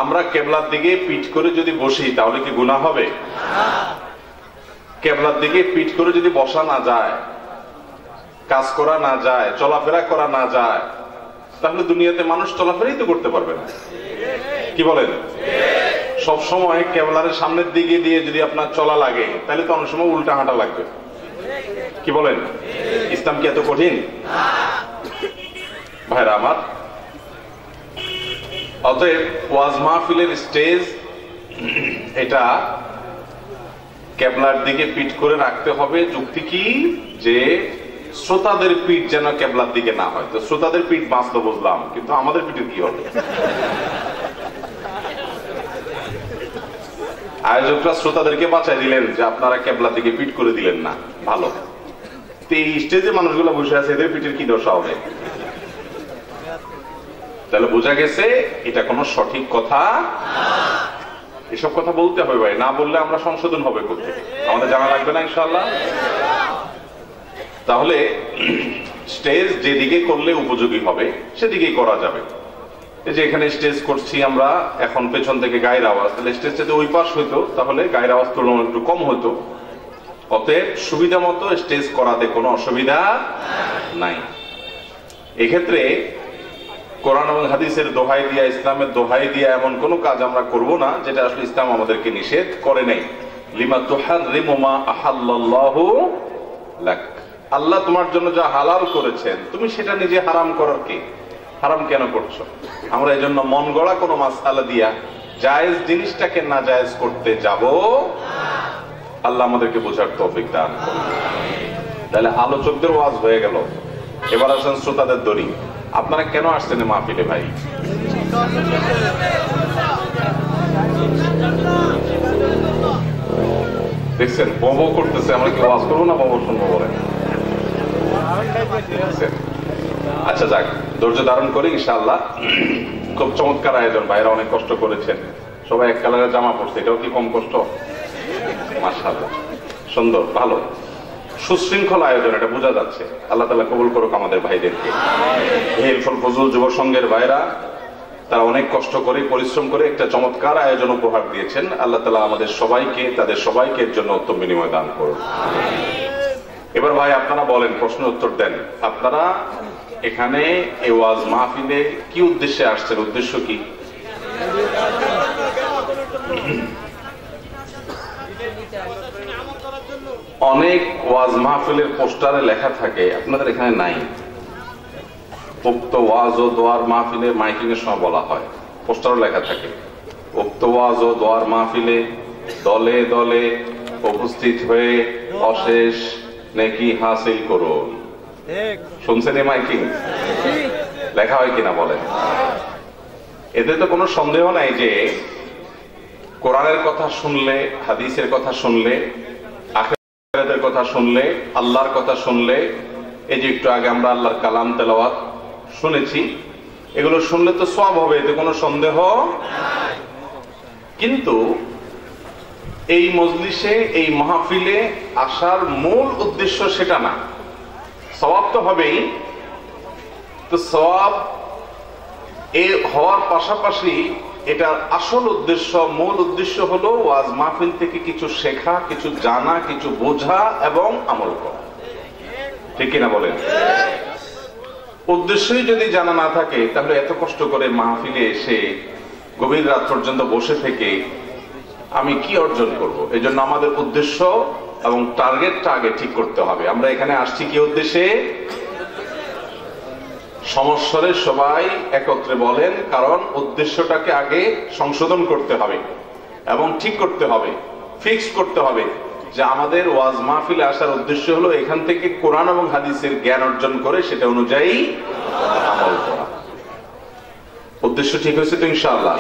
আমরা কেবলার দিকে পিঠ করে যদি বসি তাহলে কি গুনাহ হবে? কেবলার দিকে পিঠ করে যদি বসা না যায়, কাজ করা না যায়, চলাফেরা করা না যায়, তাহলে দুনিয়াতে মানুষ চলাফেরাই তো করতে পারবে না। কি বলেন? সব সময় কেবলারের সামনের দিকে দিয়ে যদি আপনার চলা লাগে, তাহলে তো অনেক সময় উল্টা হাঁটা লাগবে। কি বলেন? ইসলাম কি এত কঠিন? ভাইরা আমার, অতএব ওয়াজ মাহফিলের স্টেজ এটা কেবলার দিকে পিঠ করে রাখতে হবে। যুক্তি কি? যে শ্রোতাদের পিঠ যেন কেবলার দিকে না হয়। তো শ্রোতাদের পিঠ বাঁচলো বুঝলাম, কিন্তু আমাদের পিঠের কি হবে? আয়োজকরা শ্রোতাদেরকে বাঁচাই দিলেন যে আপনারা কেবলা থেকে পিঠ করে দিলেন না, ভালো। এই স্টেজে মানুষগুলো বসে আছে, এদের পিঠের কি দশা হবে? তাহলে বোঝা গেছে এটা কোনো সঠিক কথা। এসব কথা বলতে হবে ভাই, না বললে আমরা সংশোধন হবে কোথায়? আমাদের জানা লাগবে না ইনশাআল্লাহ। তাহলে স্টেজ যেদিকে করলে উপযোগী হবে সেদিকেই করা যাবে। এই যে এখানে স্টেজ করছি আমরা, এখন পেছন থেকে গায়ের আওয়াজ, তাহলে স্টেজ যদি ওই পাশ হইতো তাহলে গায়ের আওয়াজ তুলনায় একটু কম হতো। অতএব সুবিধা মতো স্টেজ করাতে কোনো অসুবিধা নাই। এক্ষেত্রে কোরআন এবং হাদিসের দোহাই দিয়া, ইসলামের দোহাই দিয়া এমন কোন কাজ আমরা করব না যেটা আসলে ইসলাম আমাদেরকে নিষেধ করে নাই। লিমা তুহাররিমু মা আহাল্লাল্লাহু লাক, আল্লাহ তোমার জন্য যা হালাল করেছেন তুমি সেটা নিজে হারাম করার কি? হারাম কেন করছো? আমরা এই জন্য মন গড়া কোনো মাসআলা দিয়া জায়েজ জিনিসটাকে না জায়েজ করতে যাব। আল্লাহ আমাদেরকে বোঝার তৌফিক দান করুন। তাহলে আলোচকদের ওয়াজ হয়ে গেল, এবার আসেন শ্রোতাদের দড়ি। আপনারা কেন আসছেন মাহফিলে ভাই? দেখছেন বব করতেছে, আমরা কি ওয়াজ করবো না বব শুনবো বলেন? আচ্ছা যাক, ধৈর্য ধারণ করি ইনশাআল্লাহ। খুব চমৎকার আয়োজন, ভাইরা অনেক কষ্ট করেছেন, সবাই এক কালারের জামা পড়ছে, এটাও কি কম কষ্ট? মাশাআল্লাহ, সুন্দর, ভালো, সুশৃঙ্খল আয়োজন, এটা বোঝা যাচ্ছে। আল্লাহ তাআলা কবুল করুক আমাদের ভাইদেরকে। হেলফুল ফজল যুব সংঘের ভাইরা তারা অনেক কষ্ট করে পরিশ্রম করে একটা চমৎকার আয়োজন উপহার দিয়েছেন। আল্লাহ তাআলা আমাদের সবাইকে, তাদের সবাইকে এর জন্য উত্তম বিনিময় দান করুন। এবার ভাই আপনারা বলেন, প্রশ্ন উত্তর দেন। আপনারা এখানে এই ওয়াজ মাহফিলে কি উদ্দেশ্যে আসছেন? উদ্দেশ্য কি? অনেক ওয়াজ মাহফিলের পোস্টারে লেখা থাকে, আপনাদের এখানে নাই। উক্ত ওয়াজ ও দোয়ার মাহফিলে মাইকিং এর সময় বলা হয়, পোস্টারও লেখা থাকে উক্ত ওয়াজ ও দোয়ার মাহফিলে দলে দলে উপস্থিত হয়ে অশেষ নেকি হাসিল করুন। শুনছেন এই মাইকিং? লেখা হয় কিনা বলেন? এতে তো কোনো সন্দেহ নাই যে কোরআনের কথা শুনলে, হাদিসের কথা শুনলে, আখিরাতের কথা শুনলে, আল্লাহর কথা শুনলে, এই যে একটু আগে আমরা আল্লাহর কালাম তেলাওয়াত শুনেছি, এগুলো শুনলে তো সওয়াব হবে, এতে কোনো সন্দেহ। কিন্তু এই মজলিসে, এই মাহফিলে আসার মূল উদ্দেশ্য সেটা না। সওয়াব তো হবেই, তো সওয়াব এই হওয়ার পাশাপাশি এটার আসল উদ্দেশ্য, মূল উদ্দেশ্য হলো ওয়াজ মাহফিল থেকে কিছু শেখা, কিছু জানা, কিছু বোঝা এবং আমল করা। ঠিক কিনা বলেন? উদ্দেশ্যই যদি জানা না থাকে তাহলে এত কষ্ট করে মাহফিলে এসে গভীর রাত পর্যন্ত বসে থেকে আমি কি অর্জন করব? এই জন্য আমাদের উদ্দেশ্য এবং টার্গেটটা আগে ঠিক করতে হবে। আমরা এখানে আসছি কি উদ্দেশ্যে? সমস্যারে সবাই একত্রে বলেন, কারণ উদ্দেশ্যটাকে আগে সংশোধন করতে হবে এবং ঠিক করতে হবে, ফিক্স করতে হবে যে আমাদের ওয়াজ মাহফিলে আসার উদ্দেশ্য হলো এখান থেকে কোরআন এবং হাদিসের জ্ঞান অর্জন করে সেটা অনুযায়ী আমল করা। উদ্দেশ্য ঠিক হয়েছে তো ইনশাআল্লাহ?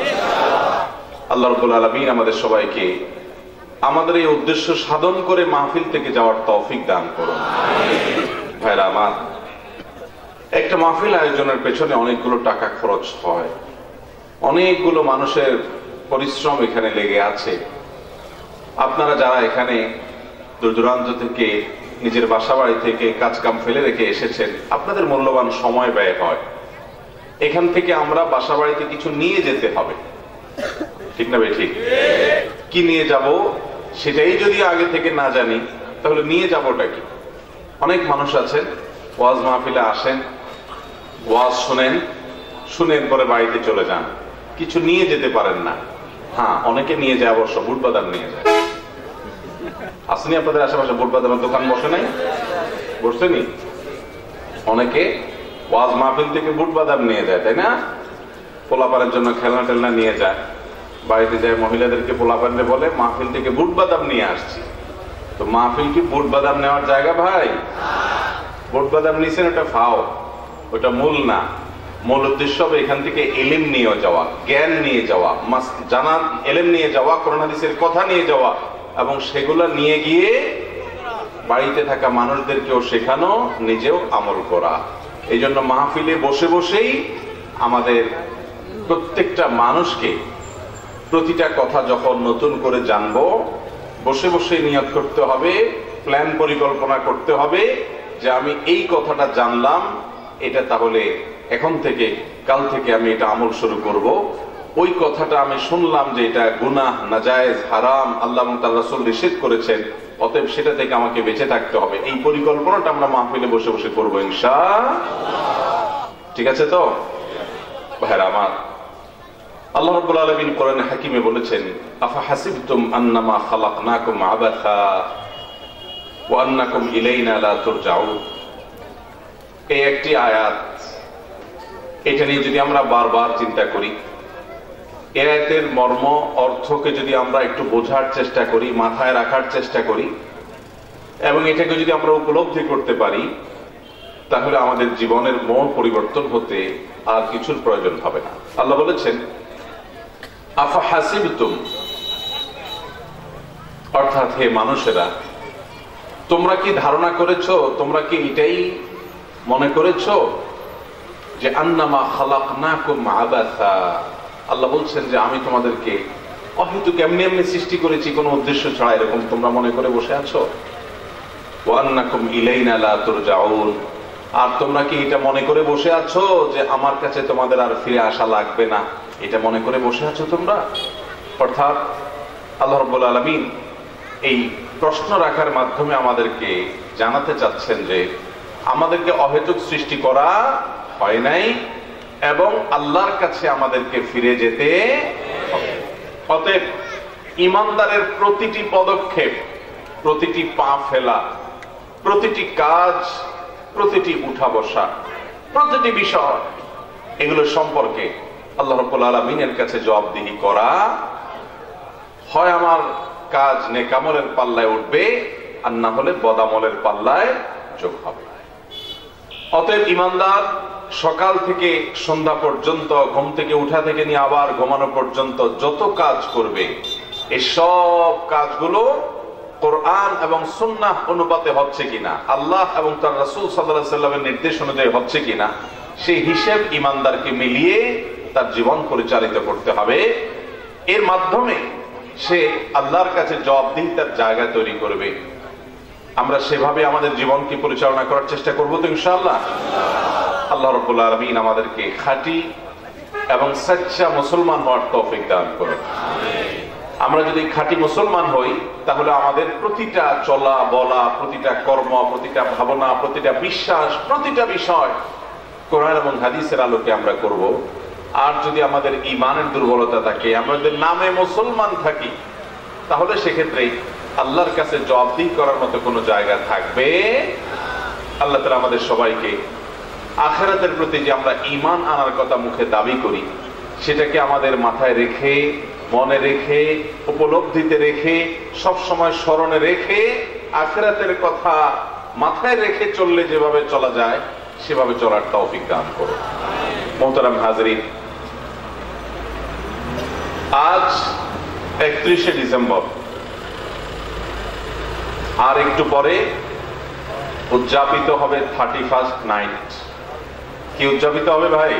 আল্লাহ রাব্বুল আলামিন আমাদের সবাইকে আমাদের এই উদ্দেশ্য সাধন করে মাহফিল থেকে যাওয়ার তৌফিক দান করুন। ভাইরা আমার, একটা মাহফিল আয়োজনের পেছনে অনেকগুলো টাকা খরচ হয়, অনেকগুলো মানুষের পরিশ্রম এখানে লেগে আছে। আপনারা যারা এখানে দূর দূরান্ত থেকে, নিজের বাসা বাড়ি থেকে কাজ কাম ফেলে রেখে এসেছেন, আপনাদের মূল্যবান সময় ব্যয় হয়। এখান থেকে আমরা বাসা বাড়িতে কিছু নিয়ে যেতে হবে, ঠিক না ভাই? ঠিক। কি নিয়ে যাব সেটাই যদি আগে থেকে না জানি তাহলে নিয়ে যাবোটা কি? অনেক মানুষ আছেন ওয়াজ মাহফিলে আসেন, ওয়াজ শুনেন, শুনেন পরে বাড়িতে চলে যান, কিছু নিয়ে যেতে পারেন না। হ্যাঁ, অনেকে নিয়ে যায় অবশ্য, বুট বাদাম নিয়ে যায়। আসেনি আপনাদের আশেপাশে বুট বাদামের দোকান বসে নাই? বসছেনি? অনেকে ওয়াজ মাহফিল থেকে বুট বাদাম নিয়ে যায়, তাই না? পোলাপানের জন্য খেলনা টেলনা নিয়ে যায়, বাড়িতে যায় মহিলাদেরকে পোলাপানরে বলে মাহফিল থেকে বুট বাদাম নিয়ে আসছি। তো মাহফিল কি বুট বাদাম নেওয়ার জায়গা ভাই? বুট বাদাম নিছেন ওটা ফাও, ওটা মূল না। মূল উদ্দেশ্য হবে এখান থেকে এলিম নিয়ে যাওয়া, জ্ঞান নিয়ে যাওয়া, জানা এলিম নিয়ে যাওয়া, কোরআন হাদিসের কথা নিয়ে যাওয়া, এবং সেগুলা নিয়ে গিয়ে বাড়িতে থাকা মানুষদেরকেও শেখানো, নিজেও আমল করা। এই জন্য মাহফিলে বসে বসেই আমাদের প্রত্যেকটা মানুষকে প্রতিটা কথা যখন নতুন করে জানবো, বসে বসে নিয়ত করতে হবে, প্ল্যান পরিকল্পনা করতে হবে যে আমি এই কথাটা জানলাম, এটা তাহলে এখন থেকে কাল থেকে আমি এটা আমল শুরু করব। ওই কথাটা আমি শুনলাম যে এটা গুনাহ, নাজায়েজ, হারাম, আল্লাহ এবং তার রাসূল নিষেধ করেছেন, অতএব সেটা থেকে আমাকে বেঁচে থাকতে হবে। এই পরিকল্পনাটা আমরা মাহফিলে বসে বসে করবো ইনশাআল্লাহ। ঠিক আছে তো ভাইরা আমার? আল্লাহ রাব্বুল আলামিন কোরআনে হাকিমে বলেছেন, আফা হাসিবতুম আন্নামা খালাকনাকুম আবাথা ওয়া আন্নাকুম ইলাইনা লা তুরজাউন। এই একটি আয়াত, এটা নিয়ে যদি আমরা বারবার চিন্তা করি, এই আয়াতের মর্ম অর্থকে যদি আমরা একটু বোঝার চেষ্টা করি, মাথায় রাখার চেষ্টা করি, এবং এটাকে যদি আমরা উপলব্ধি করতে পারি, তাহলে আমাদের জীবনের মোড় পরিবর্তন হতে আর কিছুর প্রয়োজন হবে না। আল্লাহ বলেছেন আফা হাসিবতুম, অর্থাৎ হে মানুষেরা, তোমরা কি ধারণা করেছো, তোমরা কি এটাই মনে করেছো যে আন্নামা খালাকনাকুম আবাথা, আল্লাহ বলছেন যে আমি তোমাদেরকে অহেতুক এমনি এমনি সৃষ্টি করেছি কোনো উদ্দেশ্য ছাড়া, এরকম তোমরা মনে করে বসে আছো? ওয়া আন্নাকুম ইলাইনা লা তুরজাউন, আর তোমরা কি এটা মনে করে বসে আছো যে আমার কাছে তোমাদের আর ফিরে আসা লাগবে না, এটা মনে করে বসে আছো তোমরা? অর্থাৎ আল্লাহ রাব্বুল আলামিন এই প্রশ্ন রাখার মাধ্যমে আমাদেরকে জানাতে চাচ্ছেন যে আমাদেরকে অহেতুক সৃষ্টি করা হয় নাই এবং আল্লাহর কাছে আমাদেরকে ফিরে যেতে হবে। অতএব ঈমানদারের প্রতিটি পদক্ষেপ, প্রতিটি পা ফেলা, প্রতিটি কাজ, প্রতিটি উঠা বসা, প্রতিটি বিষয়, এগুলো সম্পর্কে আল্লাহ রাব্বুল আলামিনের কাছে জবাবদিহি করা। হয় আমার কাজ নেকামলের পাল্লায় উঠবে, আর না হলে বদামলের পাল্লায় যোগ হবে। অতএব ঈমানদার সকাল থেকে সন্ধ্যা পর্যন্ত, ঘুম থেকে উঠা থেকে নিয়ে আবার ঘুমানো পর্যন্ত যত কাজ করবে, এই সব কাজগুলো কোরআন এবং সুন্নাহ অনুপাতে হচ্ছে কিনা, আল্লাহ এবং তার রাসূল সাল্লাল্লাহু আলাইহি ওয়াসাল্লামের নির্দেশ অনুযায়ী হচ্ছে কিনা, সেই হিসেব ঈমানদারকে মিলিয়ে তার জীবন পরিচালিত করতে হবে। এর মাধ্যমে সে আল্লাহর কাছে জবাবদিহিতার জায়গা তৈরি করবে। আমরা সেভাবে আমাদের জীবনকে পরিচালনা করার চেষ্টা করব তো ইনশাআল্লাহ। আল্লাহ রাব্বুল আলামিন আমাদেরকে খাঁটি এবং সচ্চা মুসলমান হওয়ার তৌফিক দান করুন। আমরা যদি খাঁটি মুসলমান হই, তাহলে আমাদের প্রতিটা চলা বলা, প্রতিটা কর্ম, প্রতিটা ভাবনা, প্রতিটা বিশ্বাস, প্রতিটা বিষয় কোরআন এবং হাদিসের আলোকে আমরা করব। আর যদি আমাদের ঈমানের দুর্বলতা থাকে, আমাদের নামে মুসলমান থাকি, তাহলে সেক্ষেত্রে আল্লাহর কাছে জবাবদিহি করার মতো কোনো জায়গা থাকবে। আল্লাহ তাআলা আমাদের সবাইকে আখিরাতের প্রতি যে আমরা ঈমান আনার কথা মুখে দাবি করি, সেটাকে আমাদের মাথায় রেখে, মনে রেখে, উপলব্ধিতে রেখে, সব সময় স্মরণে রেখে, আখিরাতের কথা মাথায় রেখে চললে যেভাবে চলা যায় সেভাবে চলার তৌফিক দান করুন। মোহতারাম হাজরিন, আজ 31শে ডিসেম্বর, আর একটু পরে উদযাপিত হবে 31st নাইট। কি উদযাপিত হবে ভাই?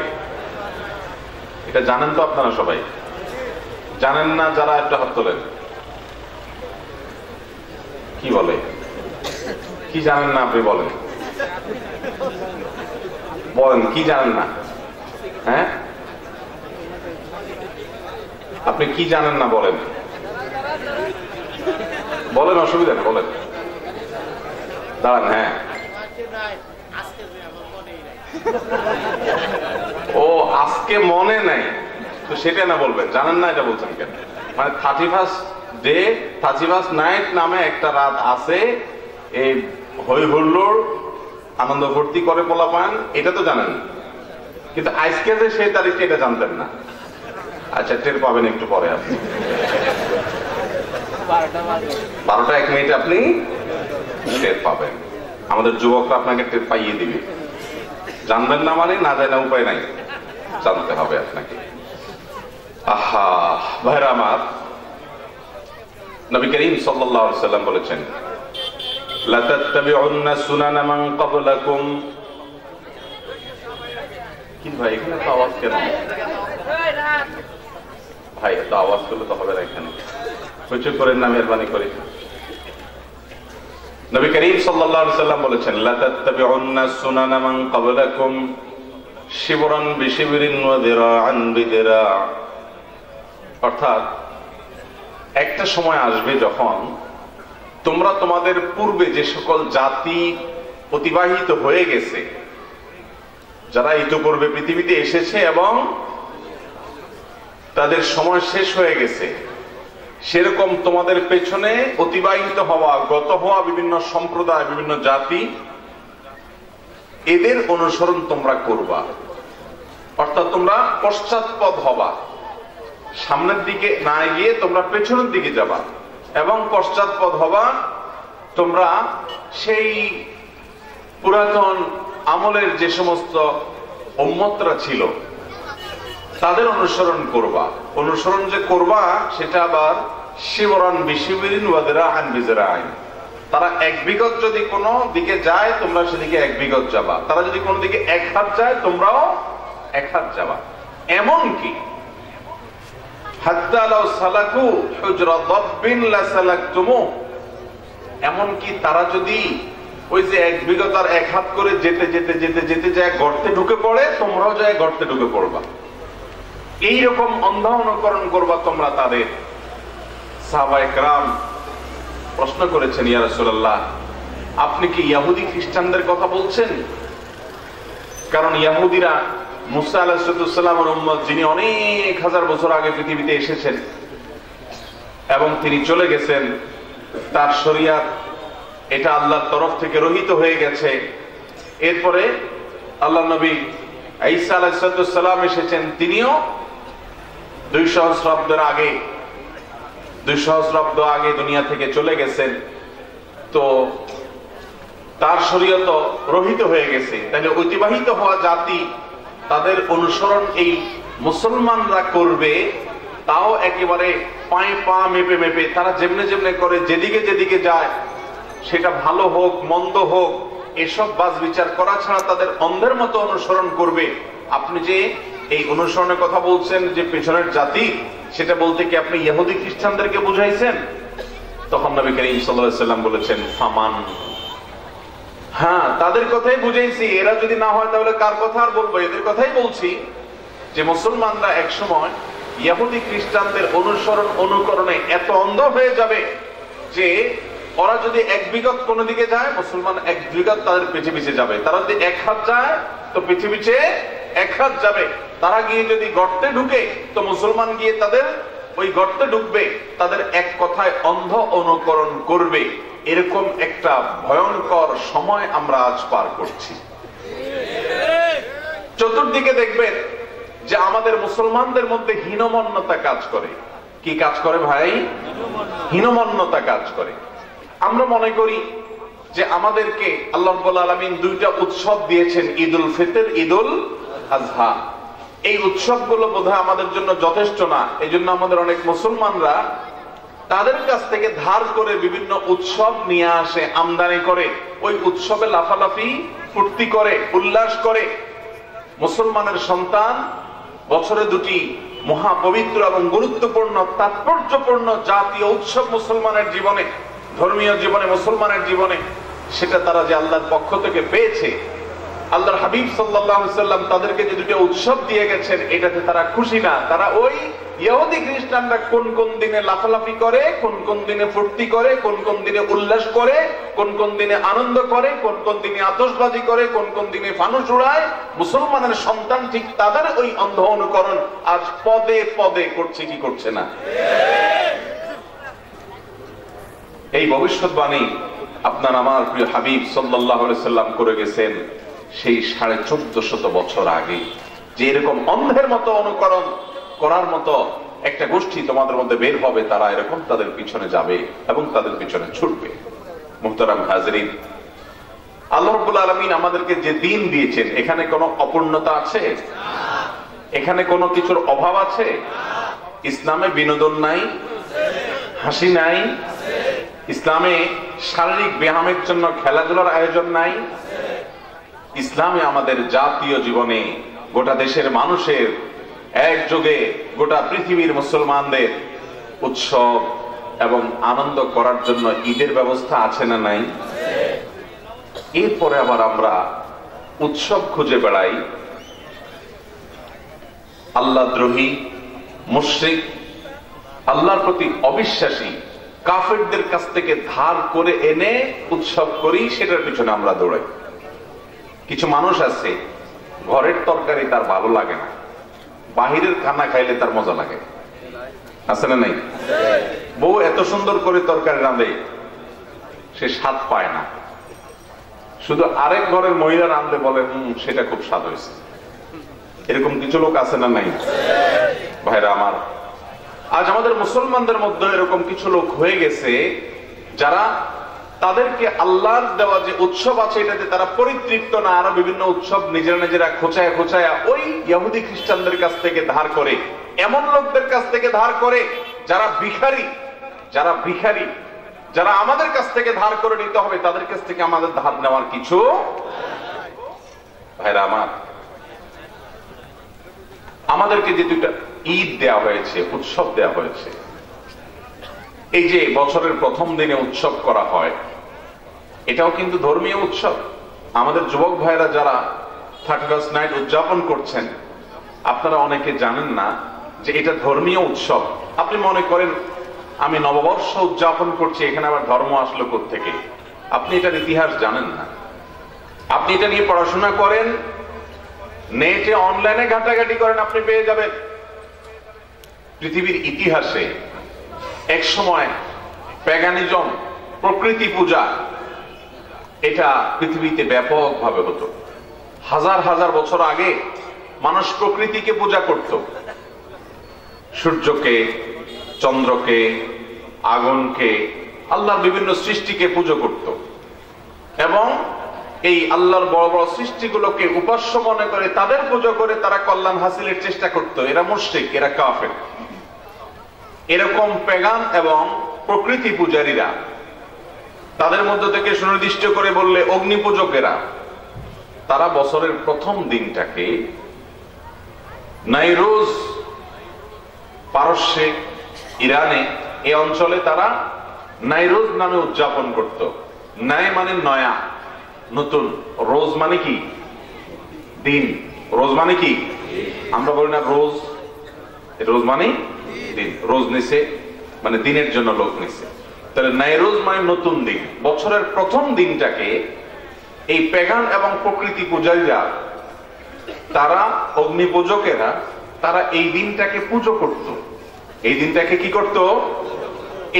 এটা জানেন তো আপনারা সবাই? জানেন না যারা একটা হাত তোলেন। কি বলে? কি জানেন না আপনি বলেন, বলেন কি জানেন না? হ্যাঁ, আপনি কি জানেন না বলেন, বলেন, অসুবিধা নেই, বলেন। দাঁড়ান, হ্যাঁ। ও আজকে মনে নাই তো সেটা না বলবেন, জানেন না এটা বলছেন কেন? মানে 31st ডে 31st নাইট নামে একটা রাত আছে, এই হই হুল্লোড় আনন্দ ফুর্তি করে পোলাপান, এটা তো জানেন, কিন্তু আজকে যে সেই তারিখটা এটা জানতেন না। আচ্ছা, টের পাবেন একটু পরে, আপনি 12টা 1 মিনিট আপনি টের পাবেন। আমাদের যুবকরা আপনাকে টের পাইয়ে দিবে। জানবেন না মানে না জানা উপায় নাই, জানতে হবে আপনাকে। আহা ভাইরা আমার, নবী করিম সাল্লাল্লাহু আলাইহি ওয়াসাল্লাম বলেছেন, লা তাত্তাবিউন্না সুনানা মান ক্বাবলাকুম। কি ভাই এখানে তো আওয়াজ কেন? ভাই এত আওয়াজ করলে তো হবে না, এখানে হইচই করেন না, মেহরবানি করে। নবী করিম সাল্লাল্লাহু আলাইহি ওয়াসাল্লাম বলেছেন, লা তাত্তাবিউন্না সুনানা মান ক্বাবলাকুম শিবরান বিশিবরিন ওয়া দিরাআন বিদিরা। অর্থাৎ একটা সময় আসবে যখন তোমরা তোমাদের পূর্বে যে সকল জাতি অতিবাহিত হয়ে গেছে, যারা ইতিপূর্বে পৃথিবীতে এসেছে এবং তাদের সময় শেষ হয়ে গেছে, সেরকম তোমাদের পেছনে অতিবাহিত হওয়া, গত হওয়া বিভিন্ন সম্প্রদায়, বিভিন্ন জাতি, এদের অনুসরণ তোমরা করবা। অর্থাৎ তোমরা পশ্চাৎপদ হবা, সামনের দিকে না গিয়ে তোমরা পেছনের দিকে যাবা, এবং পশ্চাৎপদ হবা, তোমরা সেই পুরাতন আমলের যে সমস্ত উম্মতরা ছিল তাদের অনুসরণ করবা। অনুসরণ যে করবা সেটা আবার শিবরান বিশিবরিন ওয়া দিরাআন বিদিরাইন। তারা 1 বিগত যদি কোনো দিকে যায় তোমরা সেদিকে 1 বিগত যাবা, তারা যদি কোনো দিকে 1 হাত যায় তোমরাও 1 হাত যাবা। এমন কি হাত্তা লাউ সালাকু হুজরা দাব্বিন লাসালাকতুমু, এমন কি তারা যদি ওই যে 1 বিগত আর 1 হাত করে যেতে যেতে যেতে যেতে যায় গর্তে ঢুকে পড়ে, তোমরাও যায় গর্তে ঢুকে পড়বা। এইরকম অন্ধ অনুকরণ করবা তোমরা তাদের। সাহাবায়ে কেরাম প্রশ্ন করেছেন, ইয়া রাসূলুল্লাহ, আপনি কি ইহুদি খ্রিস্টানদের কথা বলছেন? কারণ ইহুদিরা মুসা আলাইহিস সালামের উম্মত, যিনি অনেক হাজার বছর আগে পৃথিবীতে এসেছেন এবং তিনি চলে গেছেন, তার শরিয়াত এটা আল্লাহর তরফ থেকে রহিত হয়ে গেছে। এরপরে আল্লাহ নবী ঈসা আলাইহিস সালাম এসেছেন, তিনিও 2 সহস্রাব্দের আগে 2 সহস্রাব্দ আগে দুনিয়া থেকে চলে গেছেন। তো তার শরীয়ত রহিত হয়ে গেছে। তাহলে ঐতিবাহিত হওয়া জাতি, তাদের অনুসরণ এই মুসলমানরা করবে, তাও একেবারে পায়ে পা মেপে মেপে। তারা যেমনে যেমনে করে, যেদিকে যেদিকে যায়, সেটা ভালো হোক মন্দ হোক, এসব বাজ বিচার করা ছাড়া তাদের অন্ধের মতো অনুসরণ করবে। আপনি যে এই অনুসরণের কথা বলছেন যে পেছনের জাতি, সেটা বলতে কি আপনি ইহুদি খ্রিস্টানদেরকে বুঝাইছেন? তখন নবী করিম সাল্লাল্লাহু আলাইহি ওয়াসাল্লাম বলেছেন, ফামান, হ্যাঁ তাদের কথাই বুঝাইছি। এরা যদি না হয় তাহলে কার কথা আর বলবো? এদের কথাই বলছি যে মুসলমানরা এক সময় ইহুদি খ্রিস্টানদের অনুসরণ অনুকরণে এত অন্ধ হয়ে যাবে যে ওরা যদি 1 বিগত কোন দিকে যায়, মুসলমান 1 বিগত তাদের পিছে পিছে যাবে। তারা যদি 1 হাত যায় তো পিছে পিছে 1 হাত যাবে। তারা গিয়ে যদি গর্তে ঢুকে তো মুসলমান গিয়ে তাদের ওই গর্তে ঢুকবে। তাদের এক কথায় অন্ধ অনুকরণ করবে। এরকম একটা ভয়ঙ্কর সময় আমরা আজ পার করছি। চতুর্দিকে দেখবেন যে আমাদের মুসলমানদের মধ্যে হীনমন্যতা কাজ করে। কি কাজ করে ভাই? হীনমন্যতা কাজ করে। আমরা মনে করি যে আমাদেরকে আল্লাহ রাব্বুল আলামিন 2টা উৎসব দিয়েছেন, ঈদুল ফিতর, ঈদুল আযহা। এই উৎসবগুলো বোধহয় আমাদের জন্য যথেষ্ট না। এজন্য আমাদের অনেক মুসলমানরা তাদের কাছ থেকে ধার করে বিভিন্ন উৎসব নিয়ে আসে, আমদানি করে, ওই উৎসবে লাফালাফি ফুর্তি করে, উল্লাস করে। মুসলমানের সন্তান বছরে 2টি মহা পবিত্র এবং গুরুত্বপূর্ণ তাৎপর্যপূর্ণ জাতীয় উৎসব মুসলমানের জীবনে, ধর্মীয় জীবনে, মুসলমানের জীবনে, সেটা তারা যে আল্লাহর পক্ষ থেকে পেয়েছে, আল্লাহর হাবিব সাল্লাল্লাহু আলাইহি সাল্লাম তাদেরকে যে দুটো উৎসব দিয়ে গেছেন এটাতে তারা খুশি না। তারা ওই ইহুদি খ্রিস্টানরা কোন কোন দিনে লাফালাফি করে, কোন কোন দিনে ফুর্তি করে, কোন কোন দিনে উল্লাস করে, কোন কোন দিনে আনন্দ করে, কোন কোন দিনে আতশবাজি করে, কোন কোন দিনে ফানুস উড়ায়, মুসলমানের সন্তান ঠিক তাদের ওই অন্ধ অনুকরণ আজ পদে পদে করছে কি করছে না। এই ভবিষ্যৎবাণী আপনার আমার প্রিয় হাবিব সাল্লাল্লাহু আলাইহি সাল্লাম করে গেছেন সেই 1450 বছর আগে, যে এরকম অন্ধের মতো অনুকরণ করার মতো একটা গোষ্ঠী তোমাদের মধ্যে বের হবে, তারা এরকম তাদের পিছনে যাবে এবং তাদের পিছনে ছুটবে। মুহতারাম হাজরিন, আল্লাহ রাব্বুল আলামিন আমাদেরকে যে দিন দিয়েছেন এখানে কোনো অপূর্ণতা আছে? এখানে কোনো কিছুর অভাব আছে? ইসলামে বিনোদন নাই, হাসি নাই, ইসলামে শারীরিক ব্যায়ামের জন্য খেলাধুলার আয়োজন নাই, ইসলামে আমাদের জাতীয় জীবনে গোটা দেশের মানুষের একযোগে গোটা পৃথিবীর মুসলমানদের উৎসব এবং আনন্দ করার জন্য ঈদের ব্যবস্থা আছে না নাই? এরপরে আবার আমরা উৎসব খুঁজে বেড়াই আল্লাহদ্রোহী, মুশরিক, আল্লাহর প্রতি অবিশ্বাসী কাফেরদের কাছ থেকে ধার করে এনে উৎসব করি, সেটার পিছনে আমরা দৌড়াই। কিছু মানুষ আছে ঘরের তরকারি তার ভালো লাগে না, বাহিরের খানা খাইলে তার মজা লাগে, আছে না নাই? বউ এত সুন্দর করে তরকারি রাঁধে, সে স্বাদ পায় না, শুধু আরেক ঘরের মহিলা রাঁধলে বলে সেটা খুব স্বাদ হয়েছে। এরকম কিছু লোক আছে না নাই? ভাইরা আমার, আজ আমাদের মুসলমানদের মধ্যে এরকম কিছু লোক হয়ে গেছে যারা তাদেরকে আল্লাহর দেওয়া যে উৎসব আছে এটাতে তারা পরিতৃপ্ত না, আরো বিভিন্ন উৎসব নিজেরা নিজেরা খোঁচায় খোঁচায় ওই ইহুদি খ্রিস্টানদের কাছ থেকে ধার করে, এমন লোকদের কাছ থেকে ধার করে যারা ভিখারি, যারা আমাদের কাছ থেকে ধার করে নিতে হবে, তাদের কাছ থেকে আমাদের ধার নেওয়ার কিছু। ভাইরা আমার, আমাদেরকে যে দুইটা ঈদ দেয়া হয়েছে, উৎসব দেয়া হয়েছে, এই যে বছরের প্রথম দিনে উৎসব করা হয়, এটাও কিন্তু ধর্মীয় উৎসব। আমাদের যুবক ভাইরা যারা 31st নাইট উদযাপন করছেন, আপনারা অনেকে জানেন না যে এটা ধর্মীয় উৎসব। আপনি মনে করেন আমি নববর্ষ উদযাপন করছি, এখানে আবার ধর্ম আসলো কোত্থেকে? আপনি এটার ইতিহাস জানেন না। আপনি এটা নিয়ে পড়াশোনা করেন, নেটে অনলাইনে ঘাটাঘাটি করেন, আপনি পেয়ে যাবেন পৃথিবীর ইতিহাসে এক সময় প্যাগানিজম, প্রকৃতি পূজা, এটা পৃথিবীতে ব্যাপকভাবে হতো। হাজার হাজার বছর আগে মানুষ প্রকৃতিকে পূজা করত, সূর্যকে, চন্দ্রকে, আগুনকে, আল্লাহর বিভিন্ন সৃষ্টিকে পুজো করত এবং এই আল্লাহর বড় বড় সৃষ্টিগুলোকে উপাস্য মনে করে তাদের পুজো করে তারা কল্যাণ হাসিলের চেষ্টা করত। এরা মুশরিক, এরা কাফের। এরকম পেগান এবং প্রকৃতি পূজারীরা, তাদের মধ্য থেকে সুনির্দিষ্ট করে বললে অগ্নি পূজকেরা, তারা বছরের প্রথম দিনটাকে নাইরোজ, পারস্যে, ইরানে, এই অঞ্চলে তারা নাইরোজ নামে উদযাপন করত। নাই মানে নয়া, নতুন, রোজ মানে কি? দিন। রোজ মানে কি? আমরা বলি না রোজ, রোজ মানে দিন। রোজ নিছে মানে দিনের জন্য লোক নিছে, তাহলে নাইরোজ মানে নতুন দিন। বছরের প্রথম দিনটাকে এই পেগান এবং প্রকৃতি পূজারীরা, তারা অগ্নি পূজকেরা, তারা এই দিনটাকে পুজো করত। এই দিনটাকে কি করত?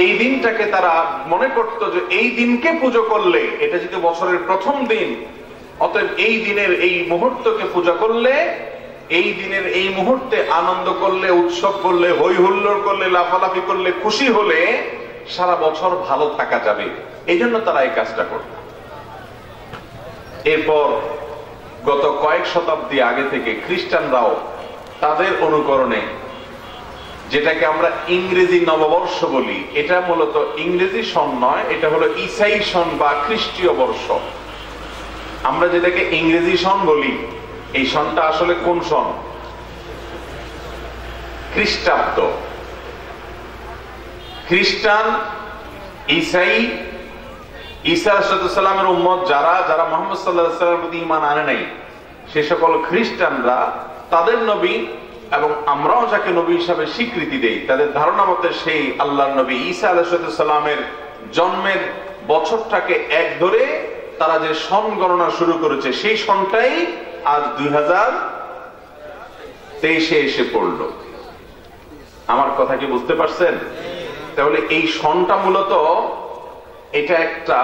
এই দিনটাকে তারা মনে করত যে এই দিনকে পুজো করলে, এটা যদি বছরের প্রথম দিন, অতএব এই দিনের এই মুহূর্তকে পূজা করলে, এই দিনের এই মুহূর্তে আনন্দ করলে, উৎসব করলে, হই হুল্লোড় করলে, লাফালাফি করলে, খুশি হলে সারা বছর ভালো থাকা যাবে। এই জন্য তারা এই কাজটা করত। এরপর গত কয়েক শতাব্দী আগে থেকে খ্রিস্টানরাও তাদের অনুকরণে, যেটাকে আমরা ইংরেজি নববর্ষ বলি, এটা মূলত ইংরেজি সন নয়, এটা হলো ঈসাই সন বা খ্রিস্টীয় বর্ষ। আমরা যেটাকে ইংরেজি সন বলি, এই সনটা আসলে কোন সন? খ্রিস্টাব্দ। খ্রিস্টান, ঈসাই ঈসা আলাইহিস সালামের উম্মত যারা যারা মুহাম্মদ সাল্লাল্লাহু আলাইহি ওয়াসাল্লামের প্রতি ঈমান আনে নাই, সে সকল খ্রিস্টানরা তাদের নবী এবং আমরাও যাকে নবী হিসাবে স্বীকৃতি দেই, তাদের ধারণা মতে সেই আল্লাহর নবী ঈসা আলাইহিস সালামের জন্মের বছরটাকে এক ধরে তারা যে সন গণনা শুরু করেছে, সেই সনটাই আজ 2023 এসে পড়লো। আমার কথা কি বুঝতে পারছেন? তাহলে এই সনটা মূলত এটা একটা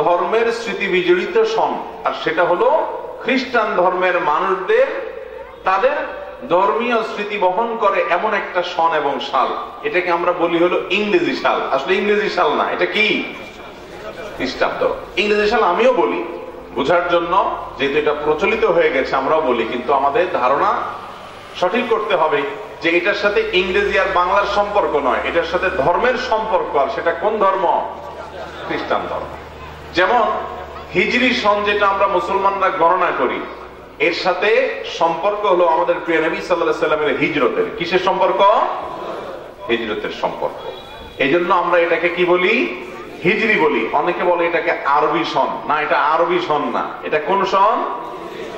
ধর্মের স্মৃতি বিজড়িত সন, আর সেটা হলো খ্রিস্টান ধর্মের মানুষদের তাদের ধর্মীয় স্মৃতি বহন করে এমন একটা সন এবং সাল। এটাকে আমরা বলি হলো ইংরেজি সাল। আসলে ইংরেজি সাল না, এটা কি? খ্রিস্টাব্দ। ইংরেজি সাল আমিও বলি বোঝার জন্য, যেহেতু এটা প্রচলিত হয়ে গেছে আমরাও বলি, কিন্তু আমাদের ধারণা সঠিক করতে হবে যে এটার সাথে ইংরেজি আর বাংলার সম্পর্ক নয়, এটার সাথে ধর্মের সম্পর্ক। আর সেটা কোন ধর্ম? খ্রিস্টান ধর্ম। যেমন হিজরি সন যেটা আমরা মুসলমানরা গণনা করি, এর সাথে সম্পর্ক হলো আমাদের প্রিয় নবী সাল্লাল্লাহু আলাইহি ওয়াসাল্লামের হিজরতের। কিসের সম্পর্ক? হিজরতের সম্পর্ক। এইজন্য আমরা এটাকে কি বলি? হিজরি বলি। অনেকে বলে এটাকে আরবি সন। না, এটা আরবি সন না, এটা কোন সন?